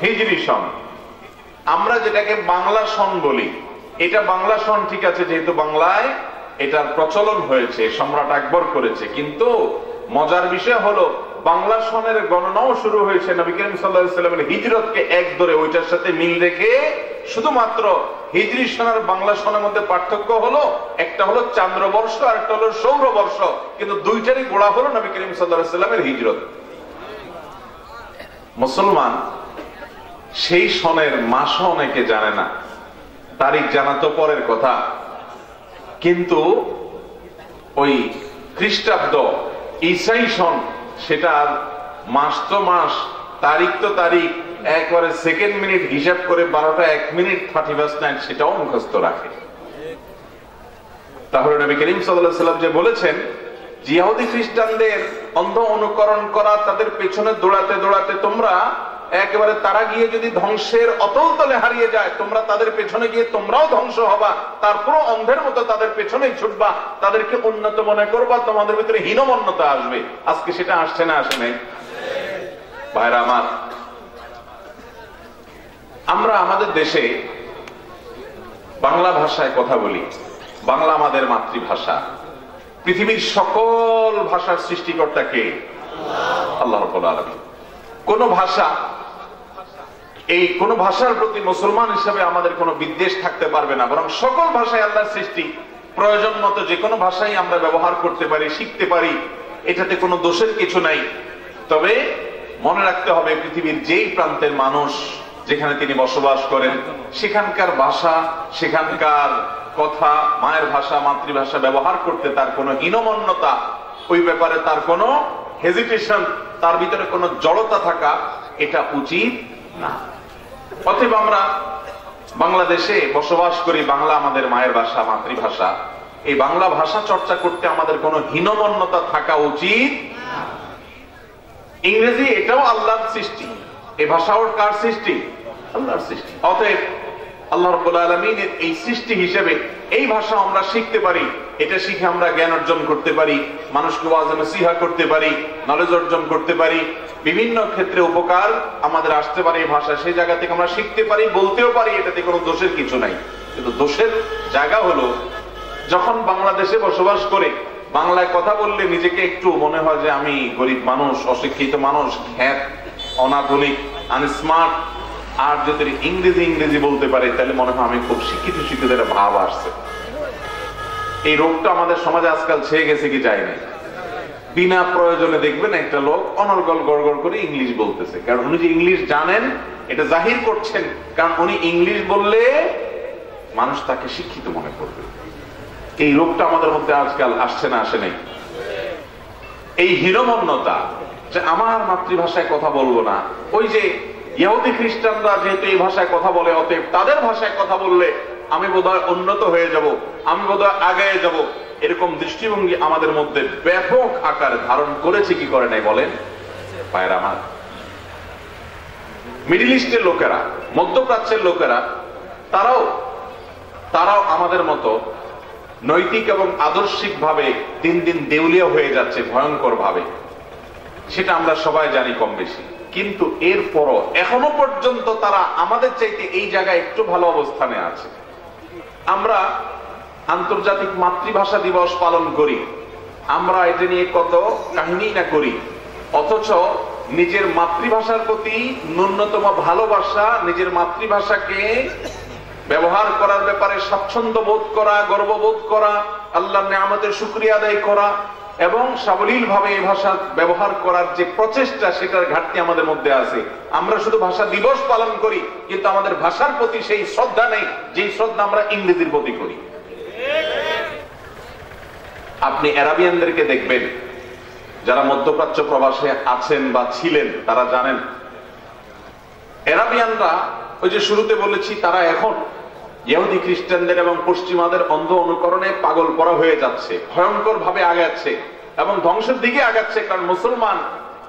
হিজরি সন। আমরা যেটাকে বাংলা সন বলি, এটা বাংলা সন, ঠিক আছে, যেহেতু বাংলায় এটার প্রচলন হয়েছে, সম্রাট আকবর করেছে। কিন্তু মজার বিষয় হলো বাংলা সনের গণনাও শুরু হয়েছে নবী করিম সাল্লাল্লাহু আলাইহি ওয়াসাল্লামের হিজরতকে এক ধরে, ওইটার সাথে মিল রেখে। শুধুমাত্র হিজরি সন আর বাংলা সনের মধ্যে পার্থক্য হলো একটা হলো চান্দ্রবর্ষ আর একটা হলো সৌরবর্ষ, কিন্তু দুইটারই গোড়া হলো নবী করিম সাল্লাল্লাহু আলাইহি ওয়াসাল্লামের হিজরত। মুসলমান সেই সনের মাসও অনেকে জানে না, তারিখ জানা তো পরের কথা, কিন্তু ওই খ্রিস্টাব্দ ঈসাই সন, সেটার মাস তো মাস, তারিখ তো তারিখ, একবারে সেকেন্ড মিনিট হিসাব করে 12টা 1 মিনিট 30 সেটাও মুখস্থ রাখে। তাহলে নবী করিম সাল্লাল্লাহু আলাইহি ওয়াসাল্লাম যে বলেছেন, ইহুদি খ্রিস্টানদের অন্ধ অনুকরণ করা, তাদের পেছনে দৌড়াতে দৌড়াতে তোমরা একেবারে তারা গিয়ে যদি ধ্বংসের অতল তলে হারিয়ে যায়, তোমরা তাদের পেছনে গিয়ে তোমরাও ধ্বংস হবা, তারপরও অন্ধের মতো তাদের পেছনেই ছুটবা, তাদেরকে উন্নত মনে করবা, তোমাদের ভিতরে হীনমন্যতা আসবে। আজকে সেটা আসছে না? আসে নাই? ভাইরা আমার, আমরা আমাদের দেশে বাংলা ভাষায় কথা বলি। বাংলা আমাদের মাতৃভাষা। পৃথিবীর সকল ভাষার সৃষ্টিকর্তা কে? আল্লাহ রাব্বুল আলামিন। কোন ভাষা, এই কোন ভাষার প্রতি মুসলমান হিসেবে আমাদের কোনো বিদ্বেষ থাকতে পারবে না, বরং সকল ভাষায় আল্লাহর সৃষ্টি। প্রয়োজন মতো যে কোনো ভাষাই আমরা ব্যবহার করতে পারি, শিখতে পারি, এটাতে কোনো দোষের কিছু নাই। তবে মনে রাখতে হবে, পৃথিবীর যেই প্রান্তের মানুষ যেখানে তিনি বসবাস করেন, সেখানকার ভাষা, সেখানকার কথা, মায়ের ভাষা, মাতৃভাষা ব্যবহার করতে তার কোনো হীনমন্যতা, ওই ব্যাপারে তার কোনো হেজিটেশন, তার ভিতরে কোনো জড়তা থাকা, এটা উচিত না। অতএব আমরা বাংলাদেশে বসবাস করি, বাংলা আমাদের মায়ের ভাষা, মাতৃভাষা। এই বাংলা ভাষা চর্চা করতে আমাদের কোনো হীনমন্যতা থাকা উচিত। ইংরেজি এটাও আল্লাহর সৃষ্টি, এই ভাষাও কার সৃষ্টি? আল্লাহর সৃষ্টি। অতএব আল্লাহ রাব্বুল আলামিনের এই সৃষ্টি হিসেবে এই ভাষা আমরা শিখতে পারি, এটা শিখে আমরা জ্ঞান অর্জন করতে পারি, মানুষকে ওয়াজ নসিহত করতে পারি, নলেজ অর্জন করতে পারি, বিভিন্ন ক্ষেত্রে উপকার আমাদের আসতে পারে এই ভাষা। সেই জায়গা থেকে আমরা শিখতে পারি, বলতেও পারি, এটাতে কোনো দোষের কিছু নাই। কিন্তু দোষের জায়গা হলো যখন বাংলাদেশে বসবাস করে বাংলায় কথা বললে নিজেকে একটু মনে হয় যে আমি গরিব মানুষ, অশিক্ষিত মানুষ, খ্যাত, অনাধুনিক, আনস্মার্ট। আর যদি ইংরেজি বলতে পারে তাহলে মনে হয় আমি খুব শিক্ষিত একটা ভাব আসছে। এই রোগটা আমাদের সমাজে আজকাল ছেয়ে গেছে কি যায় নাই। বিনা প্রয়োজনে দেখবেন একটা লোক অনর্গল গড়গড় করে ইংলিশ বলতেছে, কারণ উনি যে ইংলিশ জানেন এটা জাহির করছেন, কারণ উনি ইংলিশ বললে মানুষ তাকে শিক্ষিত মনে করবে। এই রোগটা আমাদের মধ্যে আজকাল আসছে না? আসে নাই? এই হীনমন্যতা যে আমার মাতৃভাষায় কথা বলবো না, ওই যে ইহুদি খ্রিস্টানরা যেহেতু এই ভাষায় কথা বলে, অতএব তাদের ভাষায় কথা বললে আমি বোধহয় উন্নত হয়ে যাব, আমি বোধহয় আগায় যাব, এরকম দৃষ্টিভঙ্গি আমাদের মধ্যে ব্যাপক আকার ধারণ করেছে কি করে নাই বলেন? ভাইরা আমার, মিডল ইস্টের লোকেরা, মধ্যপ্রাচ্যের লোকেরা, তারাও আমাদের মতো নৈতিক এবং আদর্শিক ভাবে দিন দিন দেউলিয়া হয়ে যাচ্ছে ভয়ঙ্কর ভাবে, সেটা আমরা সবাই জানি কম বেশি। কিন্তু এরপরও এখনো পর্যন্ত তারা আমাদের চাইতে এই জায়গায় একটু ভালো অবস্থানে আছে। আমরা আন্তর্জাতিক মাতৃভাষা দিবস পালন করি, আমরা এটা নিয়ে কত কাহিনী না করি, অথচ নিজের মাতৃভাষার প্রতি ন্যূনতম ভালোবাসা, নিজের মাতৃভাষাকে ব্যবহার করার ব্যাপারে স্বাচ্ছন্দ্য বোধ করা, গর্ববোধ করা, আল্লাহর নিয়ামতের শুকরিয়া আদায় করা এবং সাবলীল ভাবে এই ভাষা ব্যবহার করার যে প্রচেষ্টা, সেটার ঘাটতি আমাদের মধ্যে আছে। আমরা শুধু ভাষা দিবস পালন করি, কিন্তু আমাদের ভাষার প্রতি সেই শ্রদ্ধা নেই যেই শ্রদ্ধা আমরা ইংরেজির প্রতি করি। আপনি আরাবিয়ানদেরকে দেখবেন, যারা মধ্যপ্রাচ্য প্রবাসে আছেন বা ছিলেন তারা জানেন, আরাবিয়ানরা ওই যে শুরুতে বলেছি, তারা এখন ইহুদি খ্রিস্টানদের এবং পশ্চিমাদের অন্ধ অনুকরণে পাগল করা হয়ে যাচ্ছে, ভয়ঙ্কর ভাবে আগাচ্ছে এবং ধ্বংসের দিকে আগাচ্ছে। কারণ মুসলমান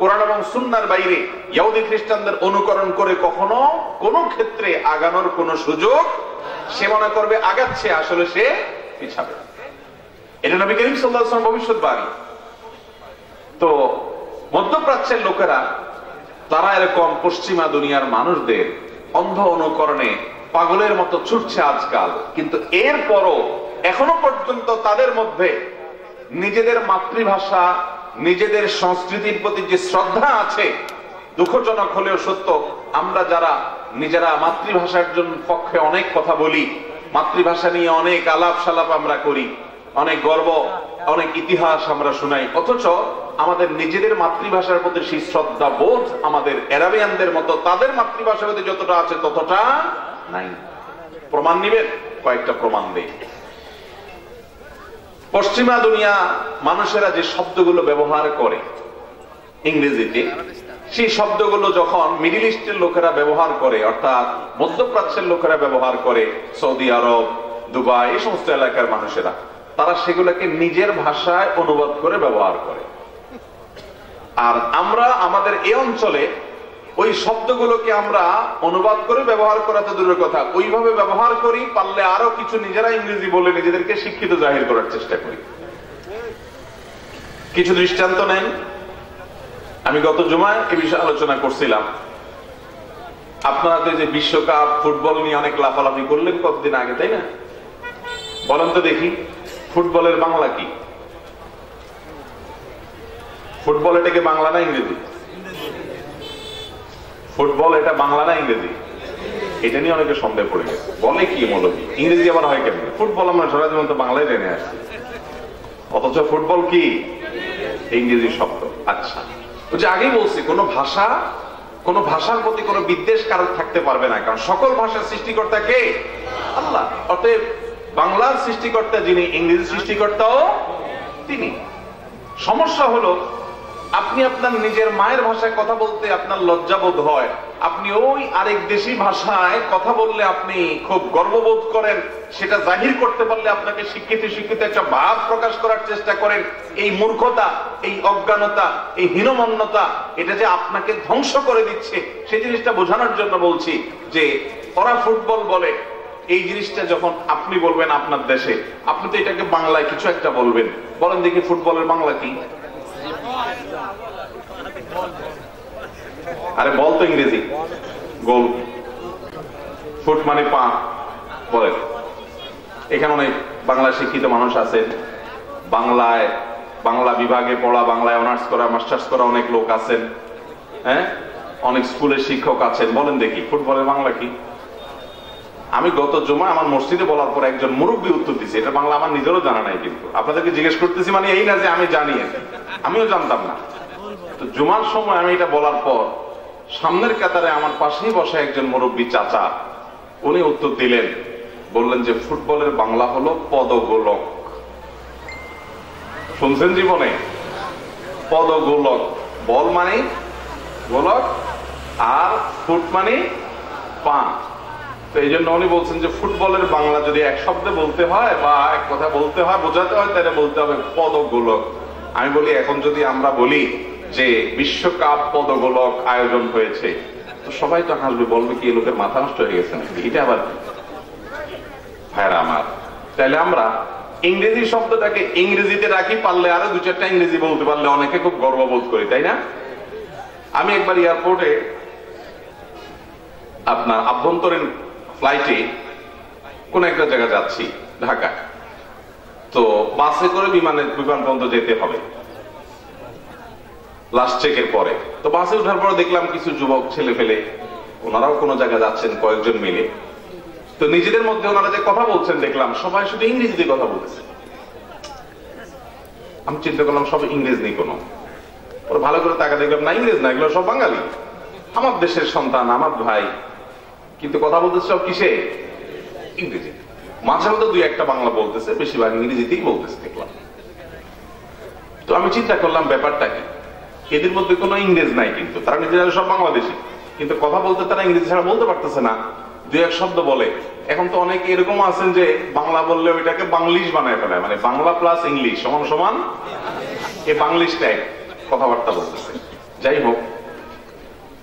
কোরআন এবং সুন্নাহর বাইরে ইহুদি খ্রিস্টানদের অনুকরণ করে কখনো কোনো ক্ষেত্রে আগানোর কোনো সুযোগ, সে মনে করবে আগাচ্ছে, আসলে সে পিছাবে। এটা নবী করিম সাল্লাল্লাহু আলাইহি ওয়াসাল্লাম ভবিষ্যৎবাণী। তো মধ্যপ্রাচ্যের লোকেরা তারা এরকম পশ্চিমা দুনিয়ার মানুষদের অন্ধ অনুকরণে পাগলের মতো ছুটছে আজকাল। কিন্তু এরপরও এখনো পর্যন্ত তাদের মধ্যে নিজেদের মাতৃভাষা, নিজেদের সংস্কৃতির প্রতি যে শ্রদ্ধা আছে, দুঃখজনক হলেও সত্য, আমরা যারা নিজেরা মাতৃভাষার জন্য পক্ষে অনেক কথা বলি, মাতৃভাষা নিয়ে অনেক আলাপ সালাপ আমরা করি, অনেক গর্ব, অনেক ইতিহাস আমরা শুনাই, অথচ আমাদের নিজেদের মাতৃভাষার প্রতি সেই শ্রদ্ধা বোধ আমাদের আরাবিয়ানদের মতো তাদের মাতৃভাষার প্রতি যতটা আছে ততটা নাই। প্রমাণ নিবেন? কয়েকটা প্রমাণ দেই। পশ্চিমা দুনিয়া মানুষেরা যে শব্দগুলো ব্যবহার করে ইংরেজিতে, সেই শব্দগুলো যখন মিডল ইস্টের লোকেরা ব্যবহার করে, অর্থাৎ মধ্যপ্রাচ্যের লোকেরা ব্যবহার করে, সৌদি আরব, দুবাই, এই সমস্ত এলাকার মানুষেরা, তারা সেগুলোকে নিজের ভাষায় অনুবাদ করে ব্যবহার করে। আর আমরা আমাদের এই অঞ্চলে ওই শব্দগুলোকে আমরা অনুবাদ করে ব্যবহার করা তো দূরের কথা, ওইভাবে ব্যবহার করি, পারলে আরো কিছু নিজেরা ইংরেজি বলে নিজেদেরকে শিক্ষিত জাহির করার চেষ্টা করি। কিছু দৃষ্টান্ত নেন। আমি গত জুমায় এ বিষয়ে আলোচনা করছিলাম। আপনারা তো যে বিশ্বকাপ ফুটবল নিয়ে অনেক লাফালাফি করলেন কতদিন আগে, তাই না? বলেন তো দেখি, ফুটবলের বাংলা কি? ফুটবল এটাকে বাংলা না ইংরেজি? ফুটবল এটা বাংলা না ইংরেজি? এটা নিয়ে অনেকে সন্দেহ পড়ে গেছে, বলে কি মৌলবি ইংরেজি আবার হয় কেন? ফুটবল আমরা সারা জীবন তো বাংলায় জেনে আসছি, অথচ ফুটবল কি ইংরেজি শব্দ। আচ্ছা, ওই যে আগেই বলছি, কোন ভাষার প্রতি কোন বিদ্বেষ কারণ থাকতে পারবে না, কারণ সকল ভাষার সৃষ্টিকর্তা কে? আল্লাহ। অতএব বাংলার সৃষ্টিকর্তা যিনি, ইংরেজি সৃষ্টিকর্তাও তিনি। সমস্যা হলো আপনি আপনার নিজের মায়ের ভাষায় কথা বলতে আপনার লজ্জাবোধ হয়, আপনি ওই আরেক দেশি ভাষায় কথা বললে আপনি খুব গর্ববোধ করেন, সেটা জাহির করতে পারলে আপনাকে শিক্ষিত একটা ভাব প্রকাশ করার চেষ্টা করেন। এই মূর্খতা, এই অজ্ঞানতা, এই হীনমন্যতা, এটা যে আপনাকে ধ্বংস করে দিচ্ছে, সেই জিনিসটা বোঝানোর জন্য বলছি যে ওরা ফুটবল বলে, এই জিনিসটা যখন আপনি বলবেন আপনার দেশে, আপনি তো এটাকে বাংলায় কিছু একটা বলবেন। বলেন দেখি ফুটবলের বাংলা কি? আরে বল তো ইংরেজি, গোল। ফুট মানে পা। বলেন, এখানে অনেক বাংলা শিক্ষিত মানুষ আছেন, বাংলা বিভাগে পড়া, বাংলায় অনার্স করা, মাস্টার্স করা অনেক লোক আছেন, হ্যাঁ, অনেক স্কুলের শিক্ষক আছেন। বলেন দেখি ফুটবলের বাংলা কি? আমি গত জুমা আমার মসজিদে বলার পর একজন মুরব্বী উত্তর দিচ্ছে, এটা বাংলা আমার নিজেরও জানা নাই, কিন্তু আপনাদেরকে জিজ্ঞেস করতেছি, মানে এই না যে আমি জানি, আমিও জানতাম না। তো জুমার সময় আমি এটা বলার পর সামনের কাতারে আমার পাশেই বসে একজন মুরব্বী চাচা, উনি উত্তর দিলেন, বললেন যে ফুটবলের বাংলা হলো পদগোলক। শুনছেন জীবনে? পদগোলক। বল মানে গোলক আর ফুট মানে পা। তো এই জন্য উনি বলছেন যে ফুটবলের বাংলা যদি এক শব্দে বলতে হয় বা এক কথা বলতে হয়, বোঝাতে হয়, তাহলে বলতে হবে পদগোলক। আমি বলি, এখন যদি আমরা বলি যে বিশ্বকাপ পদগোলক আয়োজন হয়েছে, তো সবাই তো হাসবে, বলবে কি এই লোকের মাথা নষ্ট হয়ে গেছে নাকি, এটা আবার ভাইরা আমার। তাহলে আমরা ইংরেজি শব্দটাকে ইংরেজিতে রাখি, পারলে আরো দু চারটা ইংরেজি বলতে পারলে অনেকে খুব গর্ববোধ করি, তাই না? আমি একবার এয়ারপোর্টে আপনার আভ্যন্তরীণ ফ্লাইটে কোন একটা জায়গা যাচ্ছি, ঢাকা, তো বাসে করে বিমান পর্যন্ত যেতে হবে লাস্ট চেকের পরে। তো বাসে ওঠার পরে দেখলাম কিছু যুবক ছেলে ফেলে, ওনারাও কোনো জায়গায় যাচ্ছেন কয়েকজন মিলে। তো নিজেদের মধ্যে ওনারা যে কথা বলছেন দেখলাম সবাই শুধু ইংরেজিতে কথা বলতেছে। আমি চিন্তা করলাম সব ইংরেজ নেই কোনো, ভালো করে তাকা দেখলাম না, ইংরেজ না, এগুলো সব বাঙালি, আমার দেশের সন্তান, আমার ভাই, কিন্তু কথা বলতেছে সব কিসে? ইংরেজি। মাঝে মধ্যে দুই একটা বাংলা বলতেছে, বেশিরভাগ ইংরেজিতেই বলতেছে দেখলাম। তো আমি চিন্তা করলাম ব্যাপারটা কি, এদের মধ্যে কোনো ইংরেজ নাই, কিন্তু তারা নিজেরা সব বাংলাদেশি, কিন্তু কথা বলতে তারা ইংরেজি ছাড়া বলতে পারতেছে না, দুই এক শব্দ বলে। এখন তো অনেকে এরকম আছেন যে বাংলা বললে ওইটাকে বাংলিশ বানায় ফেলায়, মানে বাংলা প্লাস ইংলিশ সমান সমান এই বাংলিশ টাইপ কথাবার্তা বলতেছে। যাই হোক,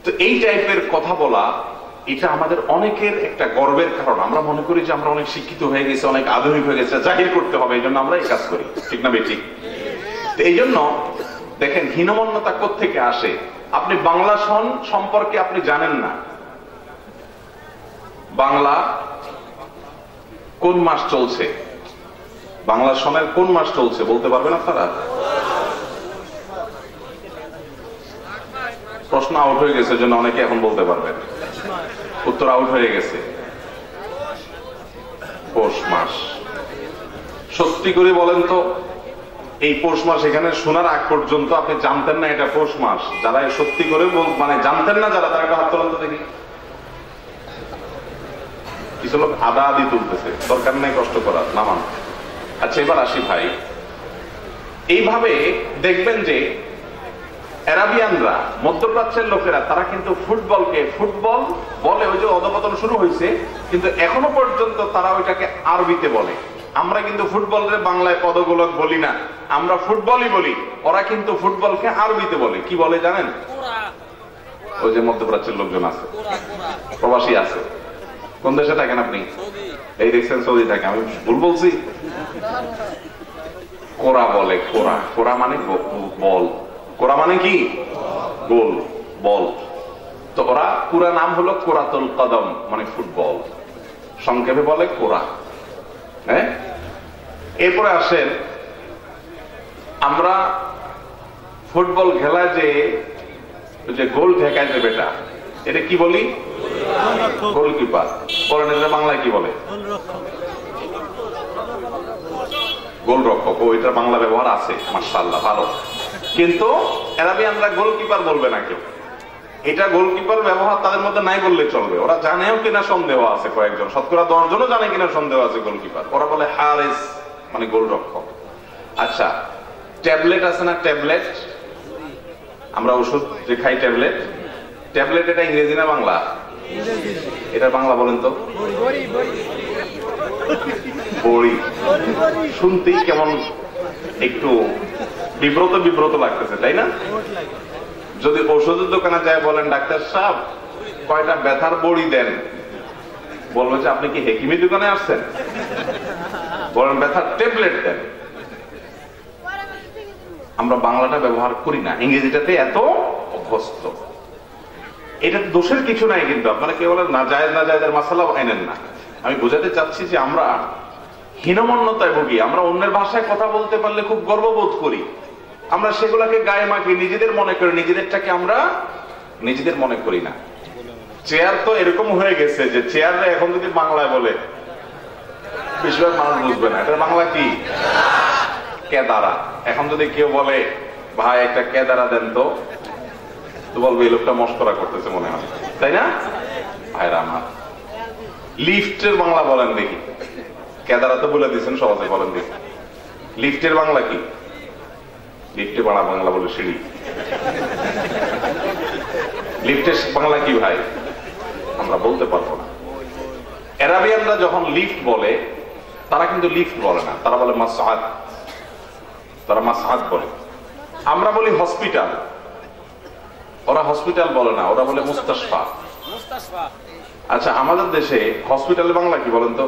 তো এই টাইপের কথা বলা এটা আমাদের অনেকের একটা গর্বের কারণ। আমরা মনে করি যে আমরা অনেক শিক্ষিত হয়ে গেছি, অনেক আধুনিক হয়ে গেছে, জাহির করতে হবে, এই জন্য আমরা এই কাজ করি, ঠিক না বেঠিক? তো এই জন্য দেখেন হীনমন্যতা কোত্থেকে আসে। আপনি বাংলা সন সম্পর্কে আপনি জানেন না, বাংলা কোন মাস চলছে, বাংলা সনের কোন মাস চলছে বলতে পারবেন আপনারা? প্রশ্ন আউট হয়ে গেছে জন্য অনেকে এখন বলতে পারবেন, উত্তর আউট হয়ে গেছে। পৌষ মাস। সত্যি করে বলেন তো, এই পৌষ মাস এখানে শোনার আগ পর্যন্ত আপনি জানতেন না এটা পৌষ মাস? যারা সত্যি করে মানে জানতেন না যারা, তারা একটা হাত তোলেন তো দেখি। কিছু লোক আদা আদি তুলতেছে, দরকার নেই কষ্ট করার, নামান। আচ্ছা এবার আসি ভাই, এইভাবে দেখবেন যে আরাবিয়ানরা, মধ্যপ্রাচ্যের লোকেরা, তারা কিন্তু ফুটবলকে ফুটবল বলে, ওই যে অধপতন শুরু হয়েছে, কিন্তু এখনো পর্যন্ত তারা ওইটাকে আরবিতে বলে। আমরা কিন্তু ফুটবলের বাংলায় পদগোলক বলি না, আমরা ফুটবলই বলি। ওরা কিন্তু ফুটবলকে আরবিতে বলে, কি বলে জানেন? ওই যে মধ্যপ্রাচ্যের লোকজন আছে, প্রবাসী আছে। কোন দেশে থাকেন আপনি? এই দেখছেন সৌদি থাকে, আমি ভুল বলছি? কোরা বলে, কোরা। কোরা মানে বল, কোরা মানে কি? গোল, বল। তো ওরা পুরা নাম হলো কোরাতুল কদম, মানে ফুটবল, সংক্ষেপে বলে কোরা। হ্যাঁ, এরপরে আসেন, আমরা ফুটবল খেলা যে গোল ঠেকায় যে বেটা, এটা কি বলি? গোলকিপার। বলেন এটা বাংলায় কি বলে? গোলরক্ষক। ওইটা বাংলা ব্যবহার আছে, মাশাআল্লাহ, ভালো। কিন্তু আরাবিয়ানরা গোলকিপার বলবে না কেউ। এটা গোলকিপার ব্যবহার তাদের মধ্যে নাই বললে চলবে। ওরা জানেও কিনা সন্দেহ আছে, কয়েকজন, শতকরা 10 জনও জানে কিনা সন্দেহ আছে গোলকিপার। ওরা বলে হারেস, মানে গোলরক্ষক। আচ্ছা, ট্যাবলেট আছে না, ট্যাবলেট, আমরা ওষুধ যে খাই ট্যাবলেট, ট্যাবলেট এটা ইংরেজি না বাংলা? এটা বাংলা বলেন তো? বড়ি। শুনতেই কেমন একটু বিব্রত বিব্রত লাগতেছে, তাই না? যদি ওষুধের দোকানে যায় বলেন ডাক্তার সাহেব কয়টা ব্যথার বড়ি দেন, বলবে যে আপনি কি হেকিমি দোকানে আসছেন? বলেন ব্যথার ট্যাবলেট দেন। আমরা বাংলাটা ব্যবহার করি না, ইংরেজিটাতে এত অভ্যস্ত। এটা দোষের কিছু নাই, কিন্তু আপনারা কেউ বলেন না জায়েজ না জায়েজের মাসালা এনেন না। আমি বোঝাতে চাচ্ছি যে আমরা হীনমন্যতায় ভুগি। আমরা অন্যের ভাষায় কথা বলতে পারলে খুব গর্ববোধ করি, আমরা সেগুলাকে গায়ে মাখি, নিজেদের মনে করি, নিজেদেরটাকে আমরা নিজেদের মনে করি না। চেয়ার তো এরকম হয়ে গেছে যে চেয়ারে এখন যদি বাংলায় বলে বেশিরভাগ মানুষ বুঝবে না এটা বাংলা কি? কেদারা। এখন যদি কেউ বলে ভাই একটা কেদারা দেন তো বলবে এই লোকটা মস্করা করতেছে মনে হয়, তাই না ভাইরা আমার? লিফটের বাংলা বলেন দেখি। কেদারা তো বলে দিচ্ছেন সহজে, বলেন দেখি লিফটের বাংলা কি? লিফটে বাংলা বলে সিঁড়ি। লিফটের বাংলা কি ভাই? আমরা বলতে পারবো না। আরাবিয়ানরা যখন লিফট বলে, তারা কিন্তু লিফট বলে না, তারা বলে মাসআদ। তারা মাসআদ বলে। আমরা বলি হসপিটাল, ওরা হসপিটাল বলে না, ওরা বলে মুস্তাশফা। আচ্ছা, আমাদের দেশে হসপিটালের বাংলা কি বলেন তো?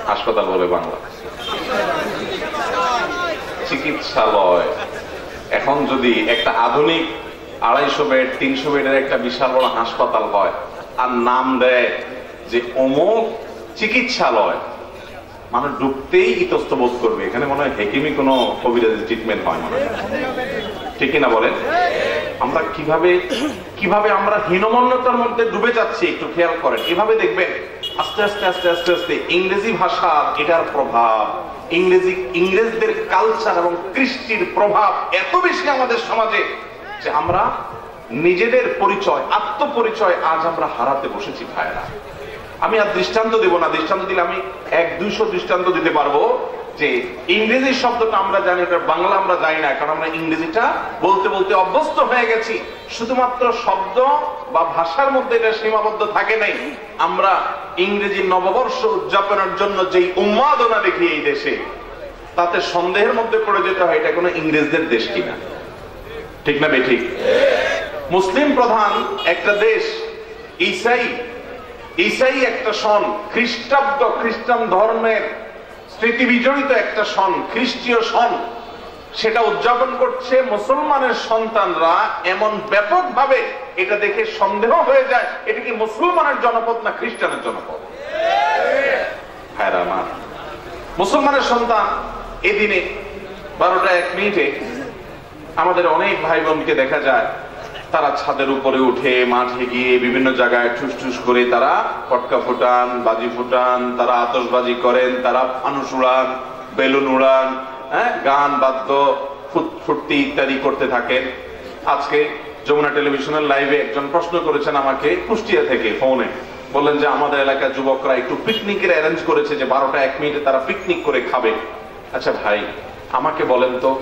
হাসপাতাল বলে বাংলা, চিকিৎসালয়। এখন যদি একটা আধুনিক 250 বেড 300 বেডের একটা বিশাল বড় হাসপাতাল হয় আর নাম দেয় যে অমুক চিকিৎসালয়, মানুষ ঢুকতেই ইতস্ত বোধ করবে। এখানে মনে হয় হেকিমি কোনো কবিরাজি ট্রিটমেন্ট হয় মনে হয়, ঠিক কিনা বলেন? আমরা কিভাবে আমরা হীনমন্যতার মধ্যে ডুবে যাচ্ছি একটু খেয়াল করেন। এভাবে দেখবেন আস্তে আস্তে আস্তে আস্তে আস্তে ইংরেজি ভাষা, এটার প্রভাব, ইংরেজদের কালচার এবং কৃষ্টির প্রভাব এত বেশি আমাদের সমাজে যে আমরা নিজেদের পরিচয়, আত্মপরিচয় আজ আমরা হারাতে বসেছি ভাইরা। আমি আর দৃষ্টান্ত দেব না, দৃষ্টান্ত দিলে আমি 100-200 দৃষ্টান্ত দিতে পারবো যে ইংরেজি শব্দটা আমরা জানি, বাংলা আমরা জানি না, কারণ আমরা ইংরেজিটা বলতে বলতে অভ্যস্ত হয়ে গেছি। শুধুমাত্র শব্দ বা ভাষার মধ্যে এটা সীমাবদ্ধ থাকে নাই, আমরা ইংরেজি নববর্ষ উদযাপনের জন্য যেই উন্মাদনা দেখি এই দেশে, তাতে সন্দেহের মধ্যে পড়ে যেতে হয় এটা কোনো ইংরেজদের দেশ কিনা, ঠিক না বেঠিক? মুসলিম প্রধান একটা দেশ, ঈসাই একটা সন, খ্রিস্টাব্দ, খ্রিস্টান ধর্মের স্মৃতি বিজড়িত একটা সন, খ্রিস্টীয় সন, সেটা উদযাপন করছে মুসলমানের সন্তানরা এমন ব্যাপকভাবে, এটা দেখে সন্দেহ হয়ে যায় এটা কি মুসলমানের জনপদ না খ্রিস্টানের জনপদ। হ্যাঁ আমার মুসলমানের সন্তান এদিনে 12টা 1 মিনিটে আমাদের অনেক ভাই বোনকে দেখা যায় তারা ছাদের উপরে উঠে মাঠে গিয়ে বিভিন্ন জায়গায় ঠুস ঠুস করে তারা পটকা ফুটান, বাজি ফুটান, তারা আতশবাজি করেন, তারা ফানুস উড়ান, বেলুন উড়ান, গান বাদ্য ফুর্তি ইত্যাদি করতে থাকেন। আজকে যমুনা টেলিভিশনের লাইভে একজন প্রশ্ন করেছেন আমাকে কুষ্টিয়া থেকে ফোনে, বললেন যে আমাদের এলাকার যুবকরা একটু পিকনিকের অ্যারেঞ্জ করেছে যে 12টা 1 মিনিটে তারা পিকনিক করে খাবে। আচ্ছা ভাই আমাকে বলেন তো,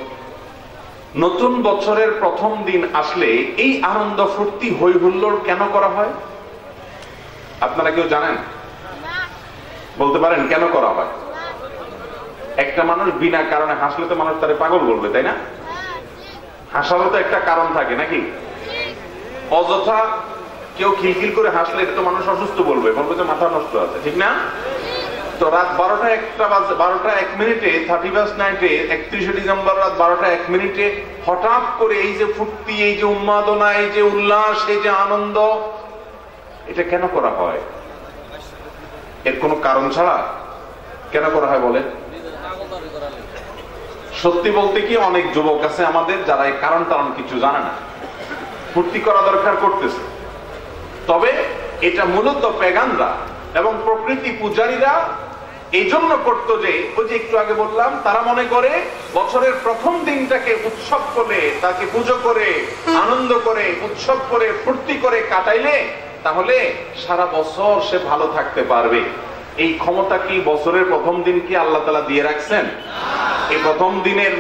নতুন বছরের প্রথম দিন আসলে এই আনন্দ ফুর্তি হই হুল্লোড় কেন করা হয়? আপনারা কেউ জানেন? বলতে পারেন কেন করা হয়? একটা মানুষ বিনা কারণে হাসলে তো মানুষ তারে পাগল বলবে, তাই না? হাসারও তো একটা কারণ থাকে নাকি? অযথা কেউ খিলখিল করে হাসলে এটা তো মানুষ অসুস্থ বলবে যে মাথা নষ্ট আছে, ঠিক না? তো রাত 12টা 1 মিনিটে 31st নাইটে 31শে ডিসেম্বর রাত 12টা 1 মিনিটে হঠাৎ করে এই যে ফুর্তি, এই যে উন্মাদনা, এই যে উল্লাস, এই যে আনন্দ, এটা কেন করা হয়? এর কোনো কারণ ছাড়া কেন করা হয় বলে? সত্যি বলতে কি অনেক যুবক আছে আমাদের যারা এই কারণ কিছু জানে না, ফুর্তি করা দরকার করতেছে। তবে এটা মূলত পেগানরা এবং প্রকৃতি পূজারীরা এই জন্য করতো যে ওই যে একটু আগে বললাম, তারা মনে করে বছরের প্রথম দিনটাকে উৎসব করে, তাকে পুজো করে, আনন্দ করে, উৎসব করে, ফুর্তি করে কাটাইলে তাহলে সারা বছর সে ভালো থাকতে পারবে। এই ক্ষমতা কি বছরের প্রথম দিন কি আল্লাহ তাআলা দিয়ে রাখছেন? এই প্রথম দিনের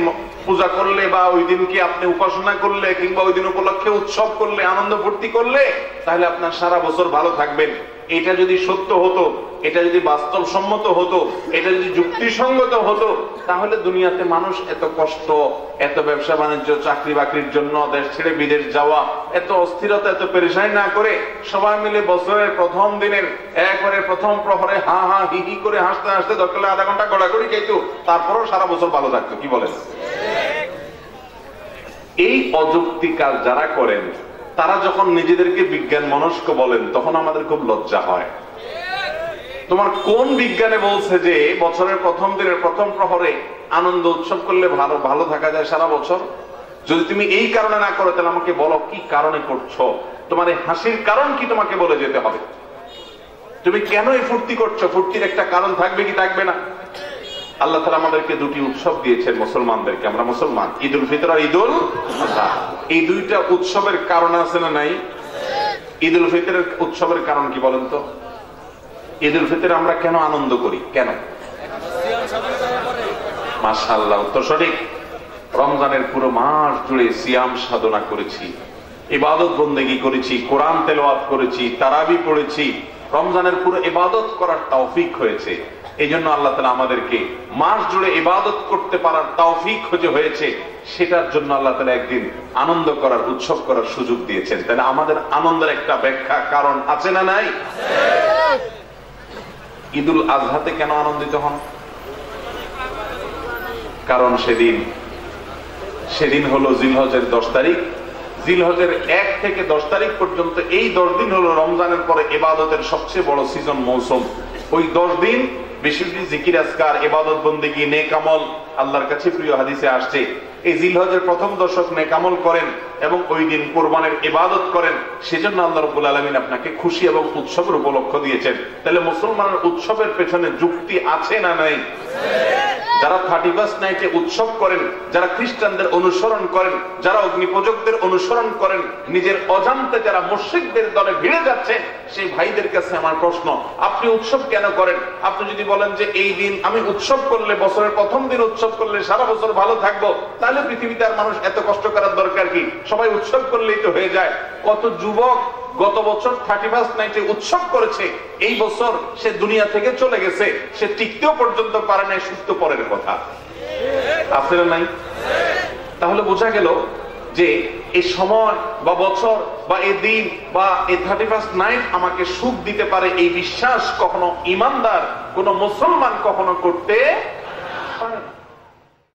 পূজা করলে বা ওই দিনকে আপনি উপাসনা করলে কিংবা ওই দিন উপলক্ষে উৎসব করলে, আনন্দ ফুর্তি করলে তাহলে আপনার সারা বছর ভালো থাকবেন। এটা যদি সত্য হতো, এটা যদি বাস্তবসম্মত হতো, এটা যদি যুক্তিসঙ্গত হতো, তাহলে দুনিয়াতে মানুষ এত কষ্ট, এত ব্যবসা বাণিজ্য, চাকরি বাকরির জন্য দেশ ছেড়ে বিদেশ যাওয়া, এত অস্থিরতা, এত পেরেশানি না করে সবাই মিলে বছরের প্রথম দিনের একবারে প্রথম প্রহরে হা হা হি হি করে হাসতে হাসতে দরকার আধা ঘন্টা গড়াগড়ি খাইতো, তারপরও সারা বছর ভালো থাকতো। কি বলেন? এই অযৌক্তিক কাজ যারা করেন তারা যখন নিজেদেরকে বিজ্ঞান মনস্ক বলেন তখন আমাদের খুব লজ্জা হয়। তোমার কোন বিজ্ঞানে বলছে যে বছরের প্রথম দিনের প্রথম প্রহরে আনন্দ উৎসব করলে ভালো থাকা যায় সারা বছর? যদি তুমি এই কারণে না করো তাহলে আমাকে বলো কি কারণে করছো, তোমার এই হাসির কারণ কি তোমাকে বলে যেতে হবে। তুমি কেন এই ফুর্তি করছো? ফুর্তির একটা কারণ থাকবে কি থাকবে না? আল্লাহ তাআলা আমাদেরকে দুটি উৎসব দিয়েছেন মুসলমানদেরকে, আমরা মুসলমান, ঈদ উল ফিতর আর ঈদ উল আযহা। এই দুইটা উৎসবের কারণ আছে না নাই? ঈদ উল ফিতরের উৎসবের কারণ কি বলেন তো? ঈদ উল ফিতরে আমরা কেন আনন্দ করি? কেন? মাশাআল্লাহ, উত্তর সঠিক। রমজানের পুরো মাস জুড়ে সিয়াম সাধনা করেছি, ইবাদত বন্দেগী করেছি, কোরআন তেলাওয়াত করেছি, তারাবি পড়েছি, রমজানের পুরো ইবাদত করার তৌফিক হয়েছে। এই জন্য আল্লাহ তাআলা আমাদেরকে মাস জুড়ে ইবাদত করতে পারার তৌফিক হয়েছে, সেটার জন্য আল্লাহ তাআলা একদিন আনন্দ করার, উৎসব করার সুযোগ দিয়েছেন। তাহলে আমাদের আনন্দের একটা ব্যাখ্যা, কারণ আছে না নাই? ঈদুল আজহাতে কেন আনন্দিত হন? কারণ সেদিন হলো জিলহজের 10 তারিখ। জিলহজের 1 থেকে 10 তারিখ পর্যন্ত এই 10 দিন হলো রমজানের পরে ইবাদতের সবচেয়ে বড় সিজন, মৌসুম। ওই 10 দিন বেশি বেশি জিকির আজকার, ইবাদত বন্দেগী, নেক আমল আল্লাহর কাছে প্রিয়। হাদিসে আসছে এই জিলহজের প্রথম দশক নেক আমল করেন এবং ওই দিন কোরবানের ইবাদত করেন। সেজন্য আল্লাহ রাব্বুল আলামিন আপনাকে খুশি এবং উৎসবের উপলক্ষ দিয়েছেন। তাহলে মুসলমানের উৎসবের পেছনে যুক্তি আছে না নাই? যারা 31st নাইটে উৎসব করেন, যারা খ্রিস্টানদের অনুসরণ করেন, যারা অগ্নিপূজকদের অনুসরণ করেন, নিজের অজান্তে যারা মুশরিকদের দলে ভিড়ে যাচ্ছেন, সেই ভাইদের কাছে আমার প্রশ্ন, আপনি উৎসব কেন করেন? আপনি যদি বলেন যে এই দিন আমি উৎসব করলে, বছরের প্রথম দিন উৎসব করলে সারা বছর ভালো থাকবো, তাহলে পৃথিবীতে আর মানুষ এত কষ্ট করার দরকার কি? সবাই উৎসব করলেই তো হয়ে যায়। কত যুবক গত বছর 31st নাইটে উৎসব করেছে, এই বছর সে দুনিয়া থেকে চলে গেছে, সে টিকতেও পর্যন্ত পারে নাই, সুস্থ পরের কথা আছে না নাই? তাহলে বোঝা গেল যে এই সময় বা বছর বা এই দিন বা এই 31st নাইট আমাকে সুখ দিতে পারে, এই বিশ্বাস কখনো ইমানদার কোন মুসলমান কখনো করতে